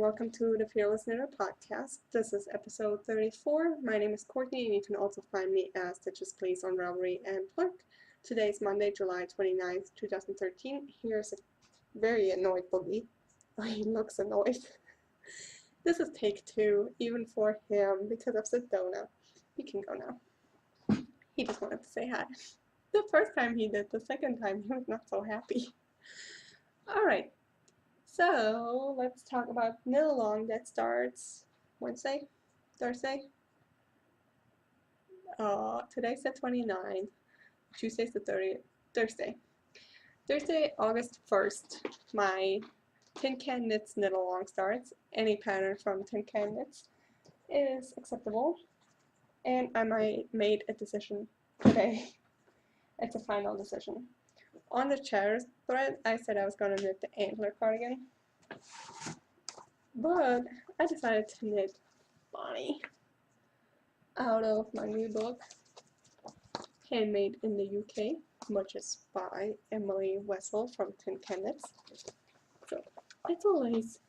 welcome to the Fearless Knitter podcast. This is episode 34. My name is Courtney, and you can also find me as Stitches Please on Ravelry and Plurk. Today is Monday, July 29th, 2013. Here's a very annoyed Boogie. Oh, he looks annoyed. This is take two, even for him, because of Sedona. He can go now. He just wanted to say hi. The first time he did, the second time he was not so happy. Alright. So, let's talk about knit along that starts Wednesday? Thursday? Today's the 29th. Tuesday's the 30th. Thursday. Thursday, August 1st, my Tin Can Knits knit along starts. Any pattern from Tin Can Knits is acceptable. And I made a decision today. It's a final decision. On the chair thread, I said I was going to knit the antler cardigan, but I decided to knit Bonnie out of my new book, Handmade in the UK, which is by Emily Wessel from Tin Can Knits. So it's always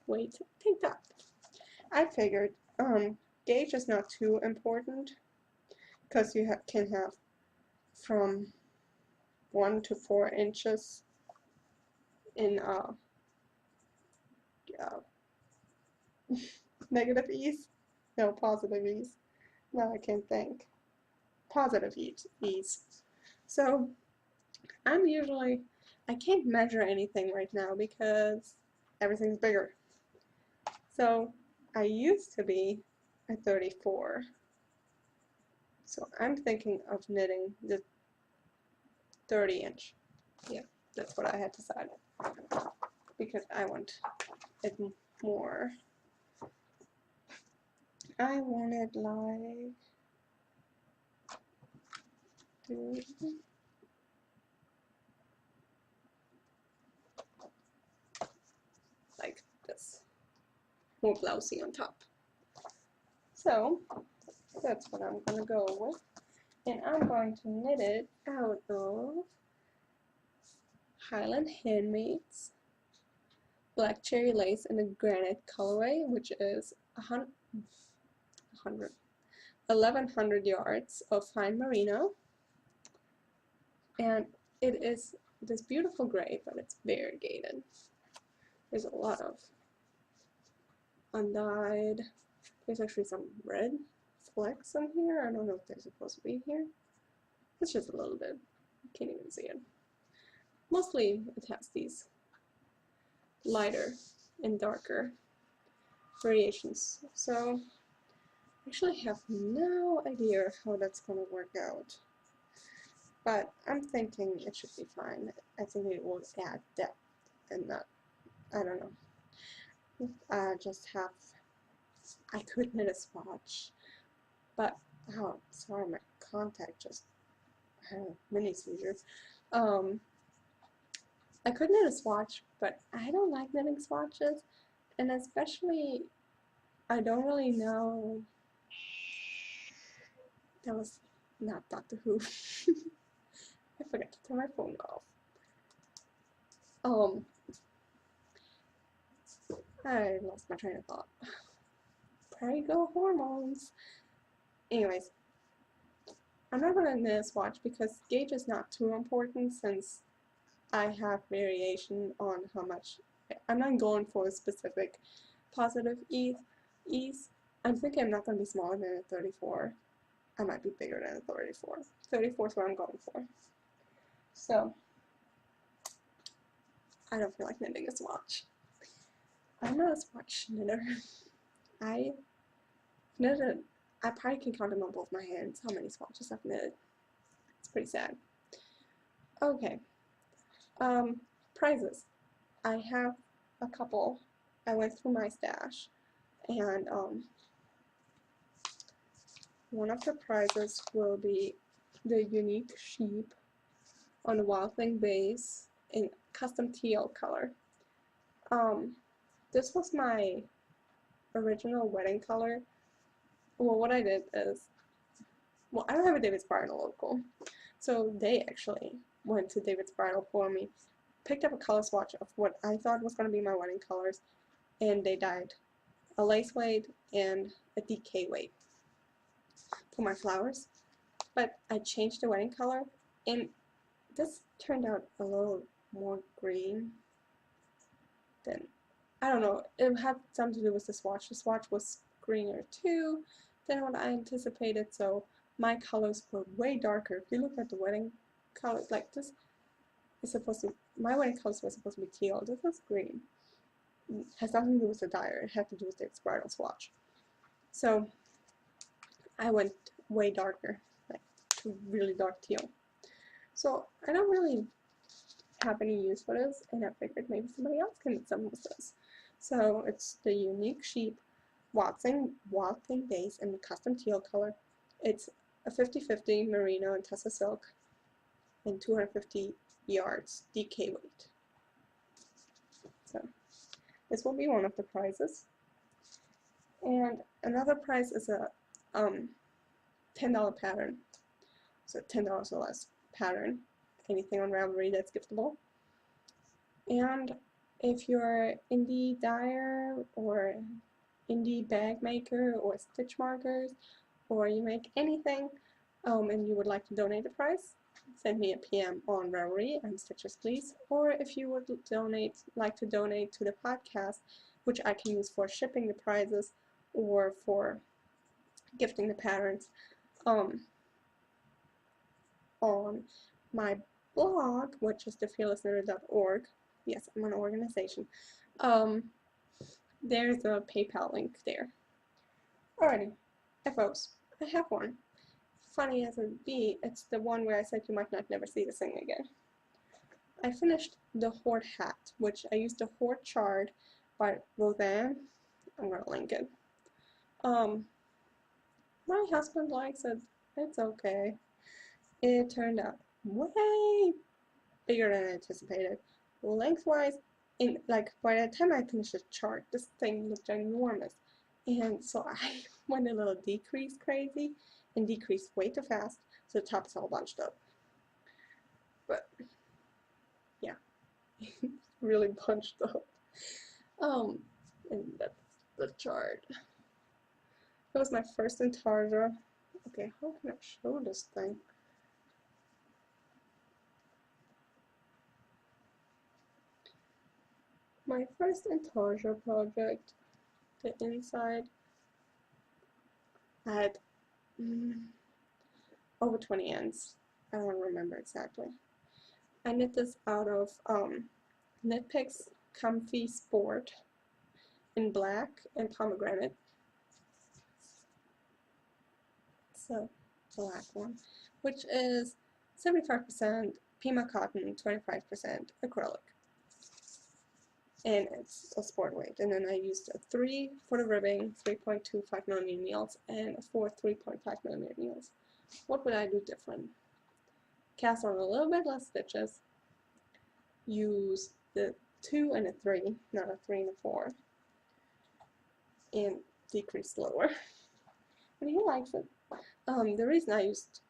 way to take that. I figured gauge is not too important because you can have from 1 to 4 inches in negative ease? No, positive ease. No, I can't think. Positive ease. So, I can't measure anything right now because everything's bigger. So, I used to be a 34. So, I'm thinking of knitting the 30-inch. Yeah, that's what I had decided. Because I want it more. I wanted like this. More blousy on top. So, that's what I'm gonna go with. And I'm going to knit it out of Highland Handmaids Black Cherry Lace in the Granite colorway, which is 1100 yards of fine merino. And it is this beautiful gray, but it's variegated. There's a lot of undyed. There's actually some red flecks in here. I don't know if they're supposed to be here. It's just a little bit. You can't even see it. Mostly it has these lighter and darker variations. So I actually have no idea how that's going to work out. But I'm thinking it should be fine. I think it will add depth and not, I don't know. I could knit a swatch, but, oh, sorry, my contact just had a mini seizure. I could knit a swatch, but I don't like knitting swatches, and especially, I don't really know. That was not Doctor Who. I forgot to turn my phone off. I lost my train of thought. Prairie go hormones. Anyways, I'm not gonna knit a swatch because gauge is not too important since I have variation on how much. I'm not going for a specific positive ease. I'm thinking I'm not going to be smaller than a 34. I might be bigger than a 34. 34 is what I'm going for. So, I don't feel like knitting a swatch. I'm not a swatch knitter. I probably can count them on both my hands how many swatches I've knitted. It's pretty sad. Okay. Prizes. I have a couple. I went through my stash, and one of the prizes will be the unique sheep on the Wild Thing base in custom TL color. This was my original wedding color. Well, what I did is, well, I don't have a David's Bridal local, so they actually went to David's Bridal for me, picked up a color swatch of what I thought was going to be my wedding colors, and they dyed a lace weight and a DK weight for my flowers. But I changed the wedding color, and this turned out a little more green than, I don't know, it had something to do with the swatch. The swatch was greener too than what I anticipated, so my colors were way darker. If you look at the wedding colors, like this is supposed to, my wedding colors were supposed to be teal. This is green. It has nothing to do with the dyer, it had to do with the bridal swatch. So I went way darker, like to really dark teal. So I don't really have any use for this, and I figured maybe somebody else can make some of this. So it's the Unique Sheep Watsing base in the custom teal color. It's a 50-50 merino and Tessa silk and 250 yards DK weight. So this will be one of the prizes. And another prize is a $10 pattern. So $10 or less pattern. Anything on Ravelry that's giftable. And if you're indie dyer or indie bag maker or stitch markers, or you make anything and you would like to donate a prize, send me a PM on Ravelry, I'm Stitches Please. Or if you would like to donate to the podcast, which I can use for shipping the prizes or for gifting the patterns, on my blog, which is thefearlessknitter.org. Yes, I'm an organization. There's a PayPal link there. Alrighty, FOs. I have one. Funny as it be, it's the one where I said you might not never see this thing again. I finished the Hoard hat, which I used the Hoard chart by Roseanne. I'm gonna link it. My husband likes it. It's okay. It turned out way bigger than I anticipated. Lengthwise, like by the time I finished the chart, this thing looked ginormous. And so I went a little decrease crazy and decreased way too fast, so the top is all bunched up. But yeah, really bunched up. And that's the chart. It was my first intarsia. Okay, how can I show this thing? My first intarsia project, the inside, I had over 20 ends. I don't remember exactly. I knit this out of Knit Picks Comfy Sport in black and pomegranate. So, black one, which is 75% Pima cotton, 25% acrylic. And it's a sport weight. And then I used a 3 for the ribbing, 3.25mm needles, and a 4 3.5mm needles. What would I do different? Cast on a little bit less stitches. Use the 2 and a 3, not a 3 and a 4. And decrease slower. And he likes it. The reason I used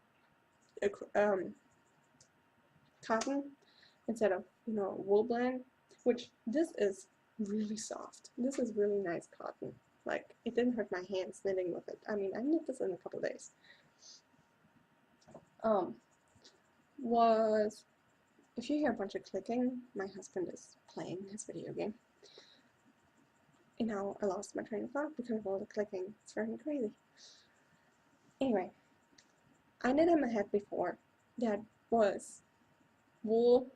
cotton instead of, wool blend, which this is really soft. This is really nice cotton. Like, it didn't hurt my hands knitting with it. I mean, I knit this in a couple days. If you hear a bunch of clicking, my husband is playing his video game. And now I lost my train of thought because of all the clicking. It's very crazy. Anyway, I knit him a hat before that was wool,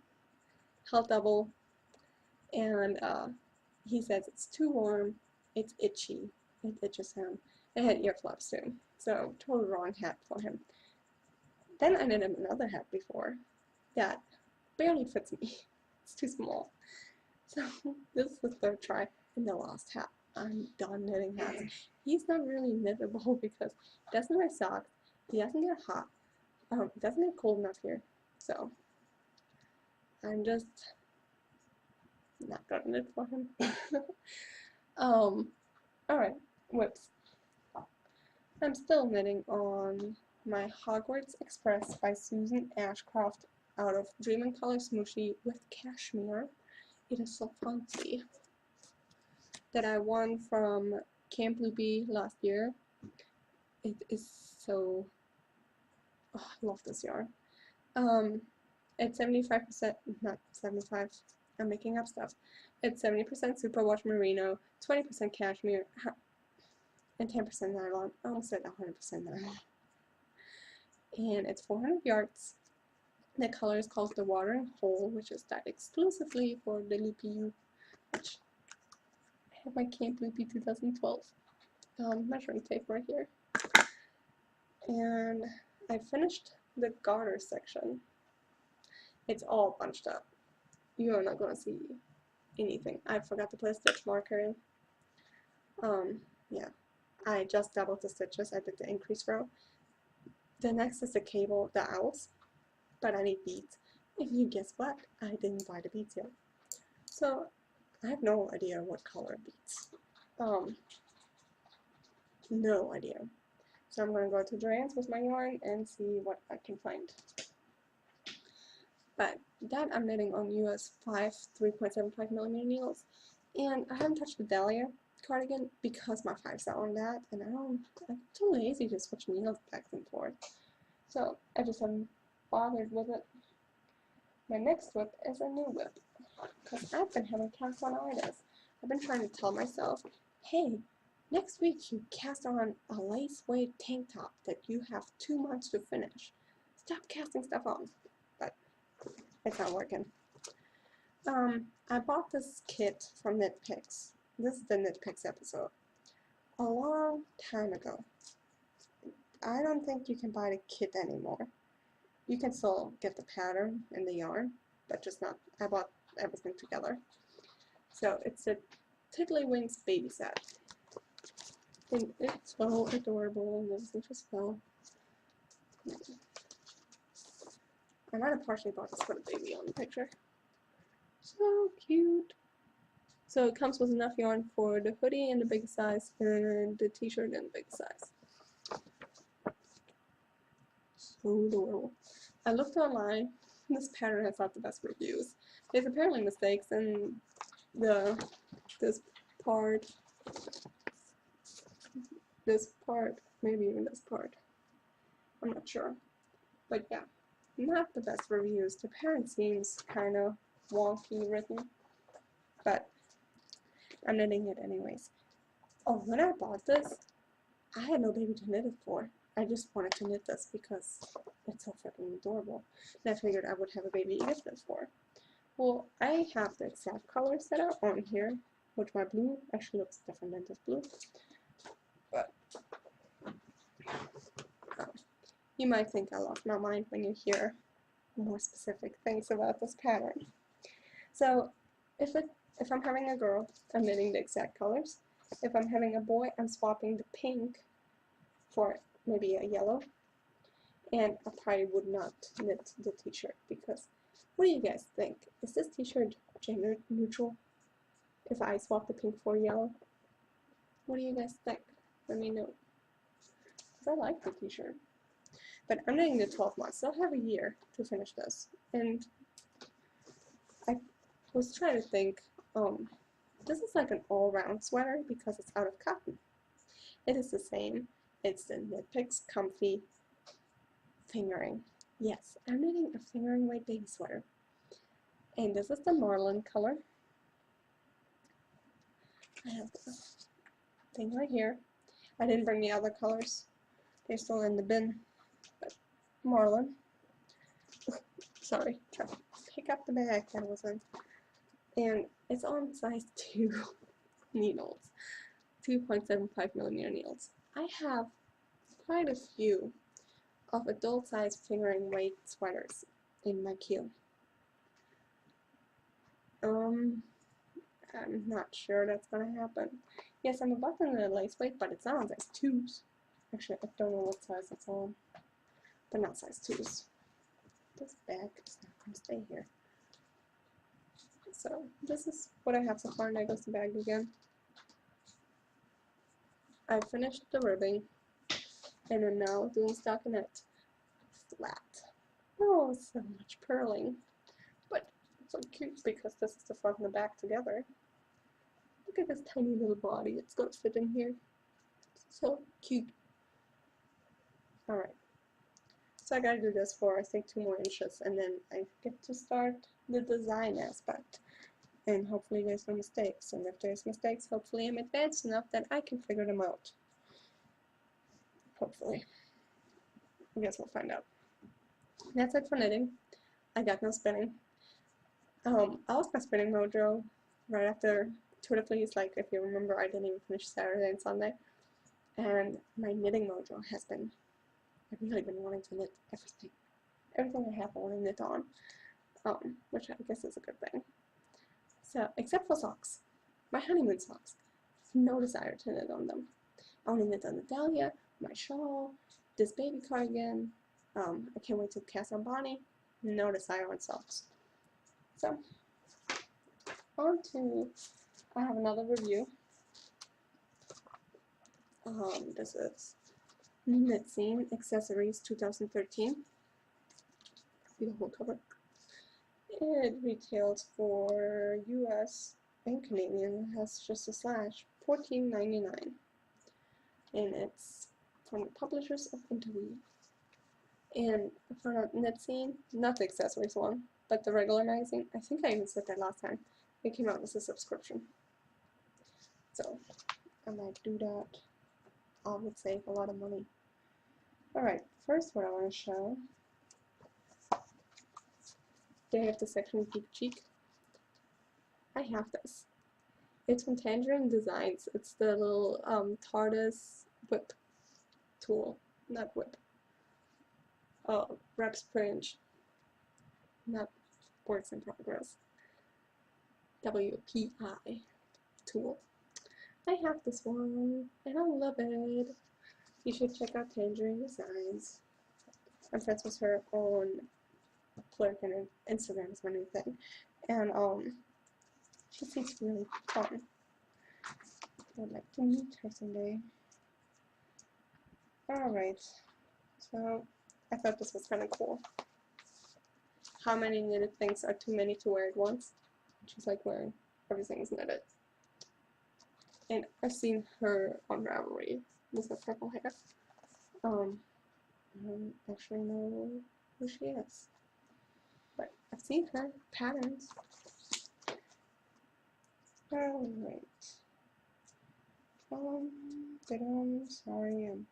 held double, and he says it's too warm, it's itchy, it itches him. It had ear flaps too, so total wrong hat for him. Then I knit him another hat before that barely fits me. It's too small. So this is the third try and the last hat. I'm done knitting hats. He's not really knittable because he doesn't wear socks, he doesn't get hot, it doesn't get cold enough here, so I'm just not gonna knit for him. Alright, whoops. I'm still knitting on my Hogwarts Express by Susan Ashcroft out of Dream and Color Smooshie with cashmere. It is so fancy. that I won from Camp Loopy last year. It is so, oh, I love this yarn. It's 75%, not 75, I'm making up stuff. It's 70% superwash merino, 20% cashmere, and 10% nylon. I almost said 100% nylon. And it's 400 yards. The color is called the Watering Hole, which is dyed exclusively for the Loopy U, which I have my Camp Loopy 2012 measuring tape right here. And I finished the garter section. It's all bunched up. You're not gonna see anything. I forgot to put a stitch marker in. Yeah, I just doubled the stitches. I did the increase row. The next is the cable, the owls, but I need beads. And you guess what? I didn't buy the beads yet. So I have no idea what color beads. No idea. So I'm gonna go to Joann's with my yarn and see what I can find. But that I'm knitting on US 5 3.75 millimeter needles, and I haven't touched the Dahlia cardigan because my 5's are on that, and I'm too lazy to switch needles back and forth. So I just haven't bothered with it. My next whip is a new whip, because I've been having cast-on-itis. I've been trying to tell myself, hey, next week you cast on a lace weight tank top that you have 2 months to finish. Stop casting stuff on. But it's not working. I bought this kit from Knit Picks. This is the Knit Picks episode. A long time ago. I don't think you can buy the kit anymore. You can still get the pattern and the yarn, but just not. I bought everything together. So it's a Tiddlywinks baby set. And it's so adorable, and everything just fell. I might have partially bought this for the baby on the picture. So cute. So it comes with enough yarn for the hoodie in the big size and the t-shirt in the big size. So adorable. I looked online. This pattern has not the best reviews. There's apparently mistakes in this part, maybe even this part. I'm not sure. But yeah, not the best reviews. The pattern seems kind of wonky written, but I'm knitting it anyways. Oh, when I bought this, I had no baby to knit it for. I just wanted to knit this because it's so freaking adorable. And I figured I would have a baby to gift it for. Well, I have the exact colors that are on here, which my blue actually looks different than this blue. But you might think I lost my mind when you hear more specific things about this pattern. So if I'm having a girl, I'm knitting the exact colors. If I'm having a boy, I'm swapping the pink for maybe a yellow. And I probably would not knit the t-shirt because, what do you guys think? Is this t-shirt gender neutral if I swap the pink for yellow? What do you guys think? Let me know. Because I like the t-shirt. But I'm knitting the 12 months, so I have a year to finish this. And I was trying to think, this is like an all-round sweater because it's out of cotton. It is the same. It's the Knit Picks Comfy Fingering. Yes, I'm knitting a fingering weight baby sweater. And this is the Marlin color. I have the thing right here. I didn't bring the other colors. They're still in the bin. But Marlin. Sorry, try to pick up the bag that was in. And it's on size 2 needles. 2.75 millimeter needles. I have quite a few of adult size fingering weight sweaters in my queue. I'm not sure that's gonna happen. Yes, I'm about to knit a lace weight, but it's not on size 2s. Actually, I don't know what size it's on, but not size 2s. This bag is not gonna stay here. So this is what I have so far, and there goes the bag again. I finished the ribbing, and I'm now doing stockinette flat. Oh, so much purling, but it's so cute because this is the front and the back together. Look at this tiny little body. It's gonna fit in here. So cute. Alright. So I gotta do this for, I think, 2 more inches, and then I get to start the design aspect. And hopefully there's no mistakes. And if there's mistakes, hopefully I'm advanced enough that I can figure them out. Hopefully. I guess we'll find out. That's it for knitting. I got no spinning. I lost my spinning mojo right after Twitter Fleece. Like, if you remember, I didn't even finish Saturday and Sunday. And my knitting mojo has been, I've really been wanting to knit everything. Everything I have I want to knit on. Which I guess is a good thing. So, except for socks. My honeymoon socks. No desire to knit on them. I want to knit on the dahlia, my shawl, this baby cardigan. I can't wait to cast on Bonnie. No desire on socks. So, on to, I have another review. This is Knit Scene Accessories 2013. See the whole cover. It retails for US and Canadian. It has just a slash, $14.99. And it's from the publishers of Interweave. And for Knit Scene, not the accessories one, but the regular magazine, I think I even said that last time, it came out as a subscription. So, I might do that. I would save a lot of money. Alright, first what I want to show, they have the section Geek Cheek. I have this. It's from Tangerine Designs. It's the little TARDIS whip tool, not whip. Wrap Springe, not works in progress. WPI tool. I have this one, and I love it. You should check out Tangerine Designs. I'm friends with her on Plurk, and Instagram is my new thing. And she seems really fun. I would like to meet her someday. Alright, so I thought this was kind of cool. How many knitted things are too many to wear at once? She's like wearing everything is knitted. And I've seen her on Ravelry with her purple hair. I don't actually know who she is, but I've seen her patterns. Alright. Sorry, I'm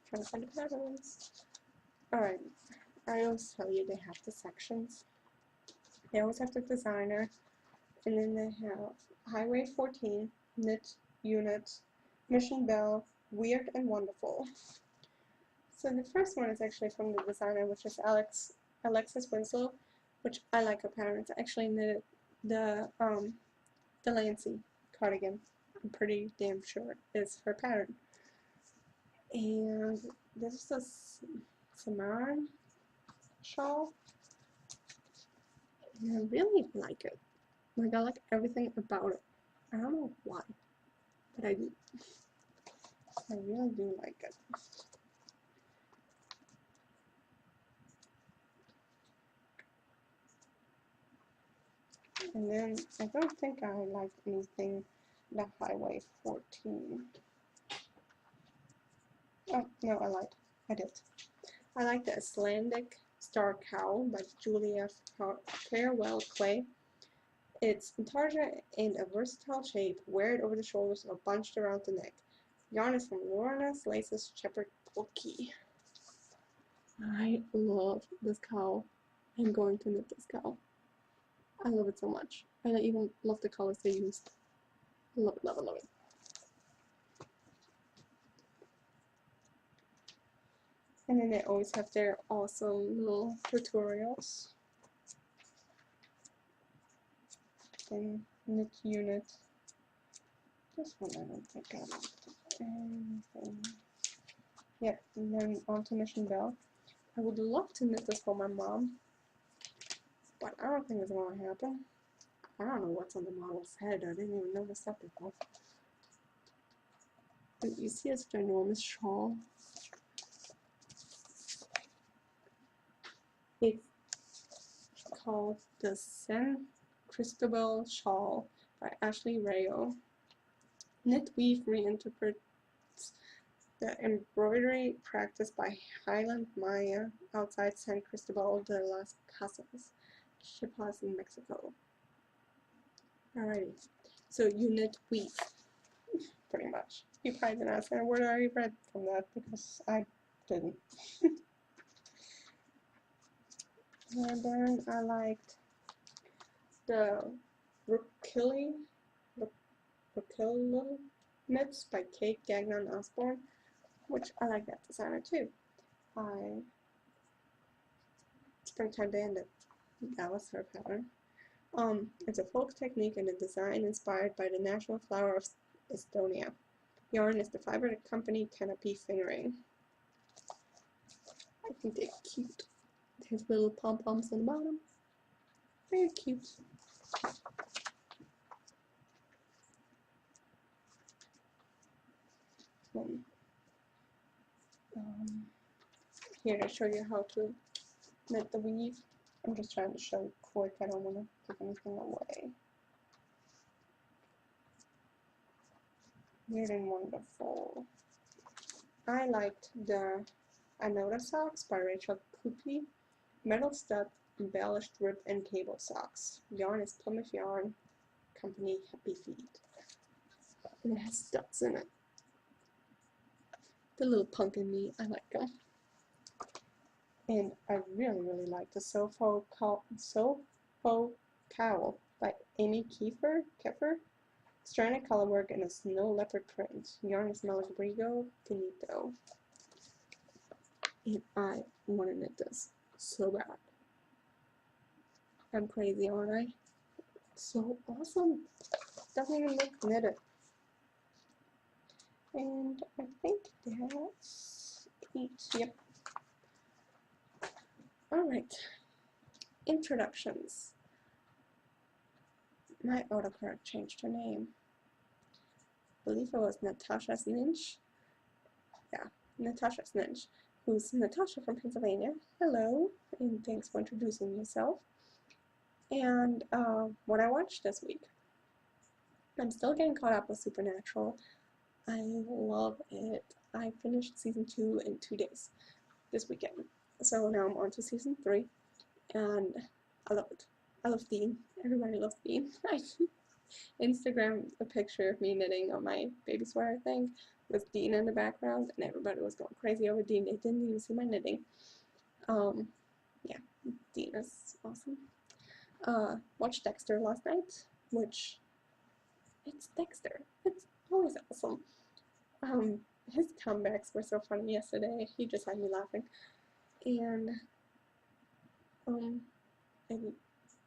trying to find the patterns. Alright, I always tell you they have the sections. They always have the designer, and then they have Highway 14, Knit Unit, Mission Bell, Weird and Wonderful. So the first one is actually from the designer, which is Alexis Winslow, which I like her patterns. I actually knitted the Delancey cardigan. I'm pretty damn sure is her pattern. And this is a Samarran shawl. And I really like it. Like, I like everything about it. I don't know why, but I do. I really do like it. And then I don't think I like anything the Highway 14. Oh, no, I lied. I did. I like the Icelandic Star Cowl by Julia Farewell Clay. It's intarsia in a versatile shape. Wear it over the shoulders or bunched around the neck. Yarn is from Lorna's Laces Shepherd Bulky. I love this cowl. I'm going to knit this cowl. I love it so much. I even love the colors they used. Love it, love it, love it. And then they always have their awesome little tutorials. And knit unit. This one I don't think I looked at anything. Yep, and then on to Mission Bell. I would love to knit this for my mom, but I don't think it's going to happen. I don't know what's on the model's head. I didn't even notice that before. But you see it's an ginormous shawl. It's called the San Cristobal Shawl by Ashley Rayo. Knit Weave reinterprets the embroidery practiced by Highland Maya outside San Cristobal de las Casas, Chiapas in Mexico. Alrighty, so you knit weave, pretty much. You probably didn't ask me what I read from that because I didn't. And then I liked the Brookilly Knits by Kate Gagnon Osborne, which I like that designer too. Springtime Bandit, that was her pattern. It's a folk technique and a design inspired by the national flower of Estonia. Yarn is the fiber the company Canopy Fingering. I think they're cute. There's little pom-poms on the bottom. Very cute. Here to show you how to knit the weave. I'm just trying to show quick, I don't want to give anything away. Really wonderful. I liked the Anoda socks by Rachel Coopy. Metal stud, embellished rib and cable socks. Yarn is Plymouth Yarn, company Happy Feet. And it has studs in it. The little punk in me, I like them. And I really like the Sofo Cowl by Amy Kiefer. Stranded colorwork in a snow leopard print. Yarn is Malabrigo Finito. And I want to knit this so bad. I'm crazy, aren't I? So awesome. Doesn't even look knitted. And I think that's it. Yep. Alright. Introductions. My autocorrect changed her name. I believe it was Natasha Snitch. Yeah, Natasha Snitch, who's Natasha from Pennsylvania. Hello, and thanks for introducing yourself. And what I watched this week. I'm still getting caught up with Supernatural. I love it. I finished season 2 in 2 days this weekend. So now I'm on to season 3, and I love it. I love Dean. Everybody loves Dean. I Instagram a picture of me knitting on my baby sweater thing with Dean in the background, and everybody was going crazy over Dean. They didn't even see my knitting. Yeah, Dean is awesome. Watched Dexter last night, which, it's Dexter. It's always awesome. His comebacks were so funny yesterday. He just had me laughing. And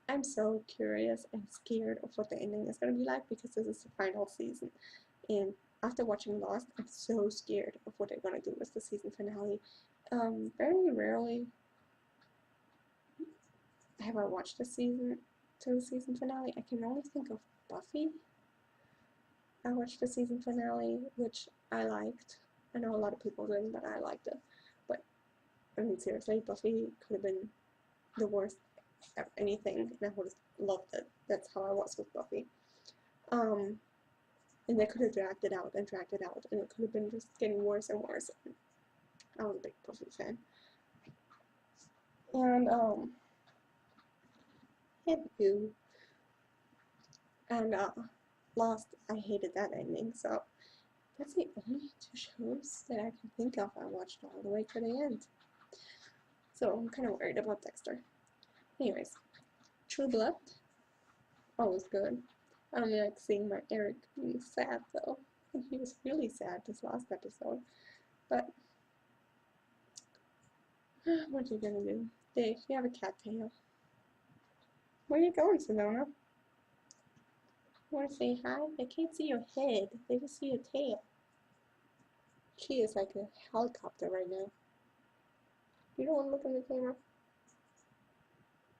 I'm so curious and scared of what the ending is going to be like, because this is the final season. And after watching Lost, I'm so scared of what they're going to do with the season finale. Very rarely have I watched the season finale. I can only think of Buffy. I watched the season finale, which I liked. I know a lot of people didn't, but I liked it. But, I mean, seriously, Buffy could have been the worst of anything, and I would have loved it. That's how I was with Buffy. And they could have dragged it out, and it could have been just getting worse and worse. I was a big Buffy fan. And, Lost, I hated that ending, so that's the only 2 shows that I can think of I watched all the way to the end. So I'm kind of worried about Dexter. Anyways, True Blood, always good. I don't like seeing my Eric being sad though. And he was really sad this last episode. But what are you gonna do? Dave, you have a cat tail. Where are you going, Sedona? Want to say hi? They can't see your head. They just see your tail. She is like a helicopter right now. You don't want to look in the camera?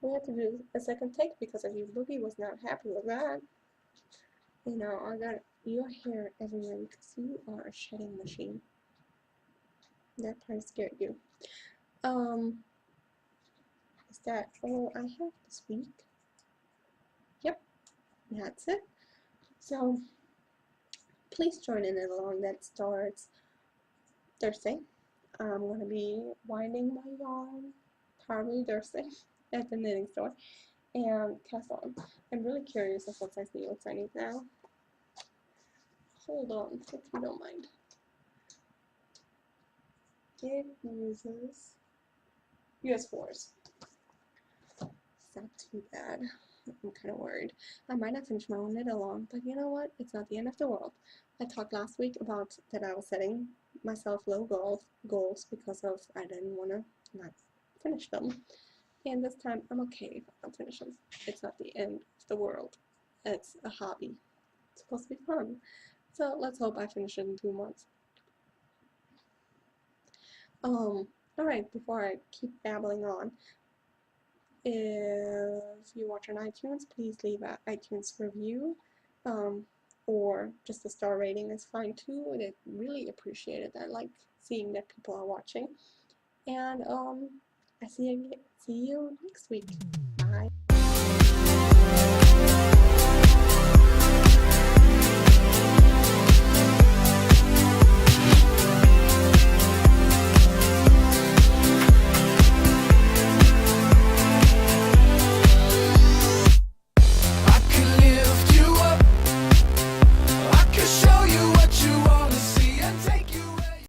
We have to do a second take because of you. Boogie was not happy with that. You know, I got your hair everywhere because you are a shedding machine. That part scared you. Is that all I have this week? Yep, that's it. So, please join in it along. That starts Thursday. I'm going to be winding my yarn probably Thursday at the knitting store and cast on. I'm really curious of what size needles I need now. Hold on, if you don't mind. It uses US 4s. It's not too bad. I'm kind of worried. I might not finish my own knit along, but you know what? It's not the end of the world. I talked last week about that I was setting myself low goals because of I didn't want to not finish them. And this time I'm okay if I don't finish them. It's not the end of the world. It's a hobby. It's supposed to be fun. So let's hope I finish it in 2 months. Alright, before I keep babbling on, if you watch on iTunes, please leave an iTunes review, or just a star rating is fine too. I'd really appreciate it. I like seeing that people are watching. And I see you next week. Bye.